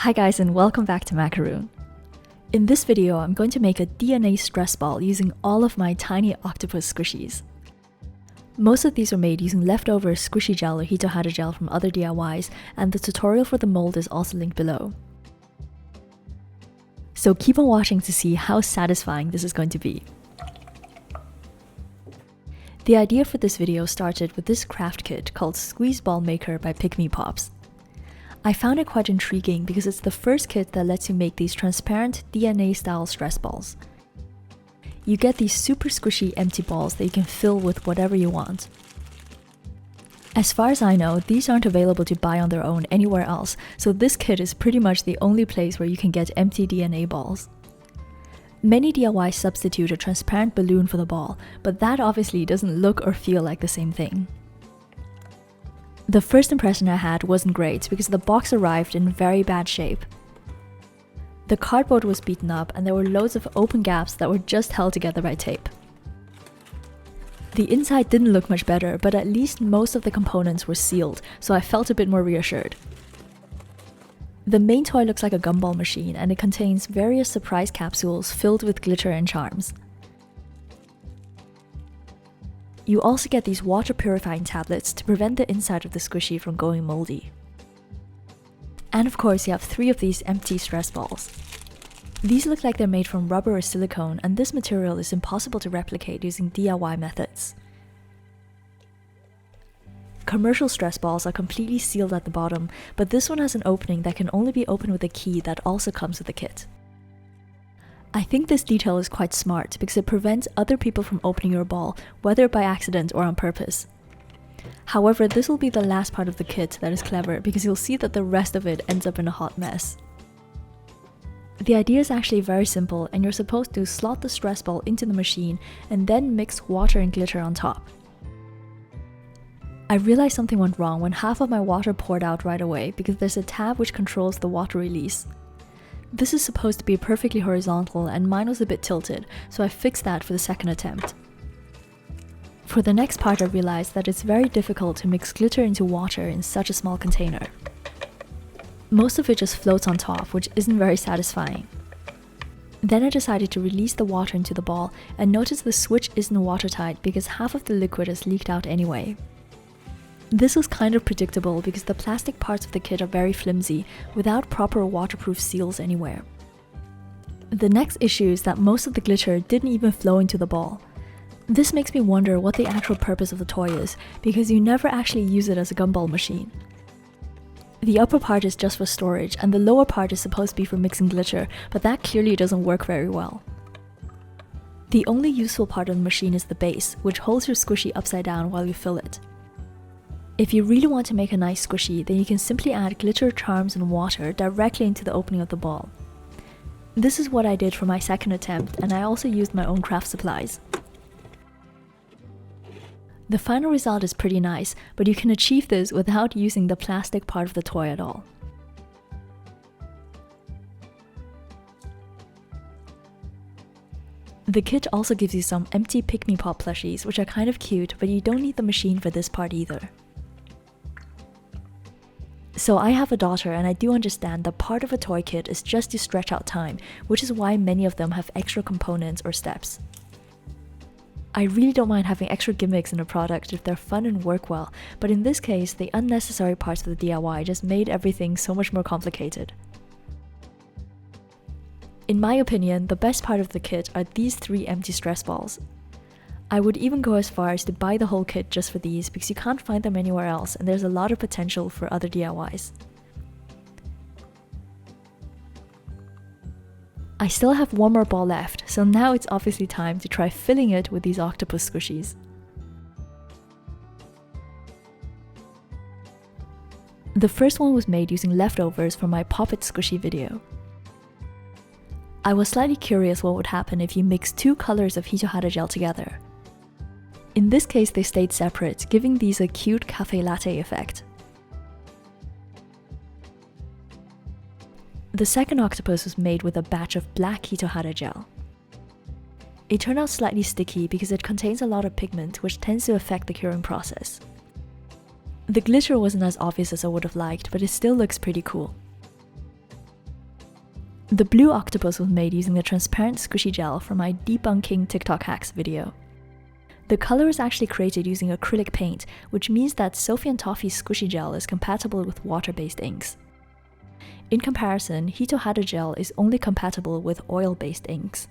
Hi guys, and welcome back to Macaroon. In this video, I'm going to make a DNA stress ball using all of my tiny octopus squishies. Most of these were made using leftover squishy gel or Hito Hada gel from other DIYs, and the tutorial for the mold is also linked below. So keep on watching to see how satisfying this is going to be. The idea for this video started with this craft kit called Squeeze Ball Maker by Pikmi Pops. I found it quite intriguing because it's the first kit that lets you make these transparent DNA-style stress balls. You get these super squishy empty balls that you can fill with whatever you want. As far as I know, these aren't available to buy on their own anywhere else, so this kit is pretty much the only place where you can get empty DNA balls. Many DIYs substitute a transparent balloon for the ball, but that obviously doesn't look or feel like the same thing. The first impression I had wasn't great because the box arrived in very bad shape. The cardboard was beaten up and there were loads of open gaps that were just held together by tape. The inside didn't look much better, but at least most of the components were sealed, so I felt a bit more reassured. The main toy looks like a Gumball Machine and it contains various surprise capsules filled with glitter and charms. You also get these water purifying tablets to prevent the inside of the squishy from going moldy. And of course, you have 3 of these empty stress balls. These look like they're made from rubber or silicone, and this material is impossible to replicate using DIY methods. Commercial stress balls are completely sealed at the bottom, but this one has an opening that can only be opened with a key that also comes with the kit. I think this detail is quite smart because it prevents other people from opening your ball, whether by accident or on purpose. However, this will be the last part of the kit that is clever because you'll see that the rest of it ends up in a hot mess. The idea is actually very simple, and you're supposed to slot the stress ball into the machine and then mix water and glitter on top. I realized something went wrong when half of my water poured out right away because there's a tab which controls the water release. This is supposed to be perfectly horizontal and mine was a bit tilted, so I fixed that for the second attempt. For the next part, I realized that it's very difficult to mix glitter into water in such a small container. Most of it just floats on top, which isn't very satisfying. Then I decided to release the water into the ball and noticed the switch isn't watertight because half of the liquid has leaked out anyway. This was kind of predictable because the plastic parts of the kit are very flimsy, without proper waterproof seals anywhere. The next issue is that most of the glitter didn't even flow into the ball. This makes me wonder what the actual purpose of the toy is, because you never actually use it as a gumball machine. The upper part is just for storage, and the lower part is supposed to be for mixing glitter, but that clearly doesn't work very well. The only useful part of the machine is the base, which holds your squishy upside down while you fill it. If you really want to make a nice squishy, then you can simply add glitter, charms, and water directly into the opening of the ball. This is what I did for my second attempt, and I also used my own craft supplies. The final result is pretty nice, but you can achieve this without using the plastic part of the toy at all. The kit also gives you some empty Pikmi Pop plushies, which are kind of cute, but you don't need the machine for this part either. So I have a daughter, and I do understand that part of a toy kit is just to stretch out time, which is why many of them have extra components or steps. I really don't mind having extra gimmicks in a product if they're fun and work well, but in this case, the unnecessary parts of the DIY just made everything so much more complicated. In my opinion, the best part of the kit are these 3 empty stress balls. I would even go as far as to buy the whole kit just for these because you can't find them anywhere else and there's a lot of potential for other DIYs. I still have one more ball left, so now it's obviously time to try filling it with these octopus squishies. The first one was made using leftovers from my Pop It Squishy video. I was slightly curious what would happen if you mix 2 colors of Hito Hada gel together. In this case, they stayed separate, giving these a cute cafe latte effect. The second octopus was made with a batch of black Hito Hada gel. It turned out slightly sticky because it contains a lot of pigment, which tends to affect the curing process. The glitter wasn't as obvious as I would have liked, but it still looks pretty cool. The blue octopus was made using the transparent squishy gel from my debunking TikTok hacks video. The color is actually created using acrylic paint, which means that Sophie and Toffee's squishy gel is compatible with water-based inks. In comparison, Hito Hada gel is only compatible with oil-based inks.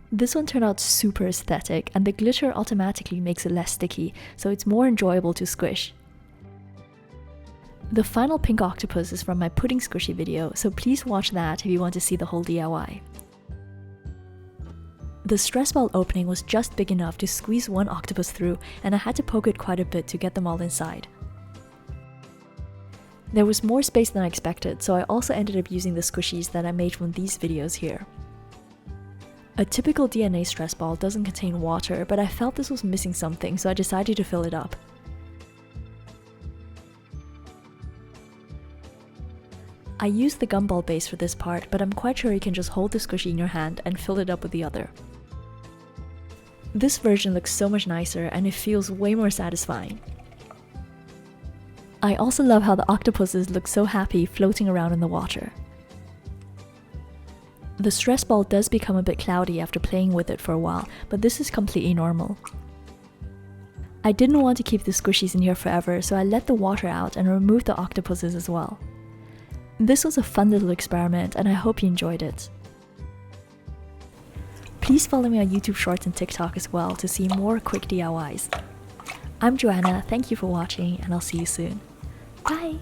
This one turned out super aesthetic, and the glitter automatically makes it less sticky, so it's more enjoyable to squish. The final pink octopus is from my pudding squishy video, so please watch that if you want to see the whole DIY. The stress ball opening was just big enough to squeeze one octopus through, and I had to poke it quite a bit to get them all inside. There was more space than I expected, so I also ended up using the squishies that I made from these videos here. A typical DNA stress ball doesn't contain water, but I felt this was missing something, so I decided to fill it up. I used the gumball base for this part, but I'm quite sure you can just hold the squishy in your hand and fill it up with the other. This version looks so much nicer and it feels way more satisfying. I also love how the octopuses look so happy floating around in the water. The stress ball does become a bit cloudy after playing with it for a while, but this is completely normal. I didn't want to keep the squishies in here forever, so I let the water out and removed the octopuses as well. This was a fun little experiment and I hope you enjoyed it. Please follow me on YouTube Shorts and TikTok as well to see more quick DIYs. I'm Joanna, thank you for watching and I'll see you soon. Bye!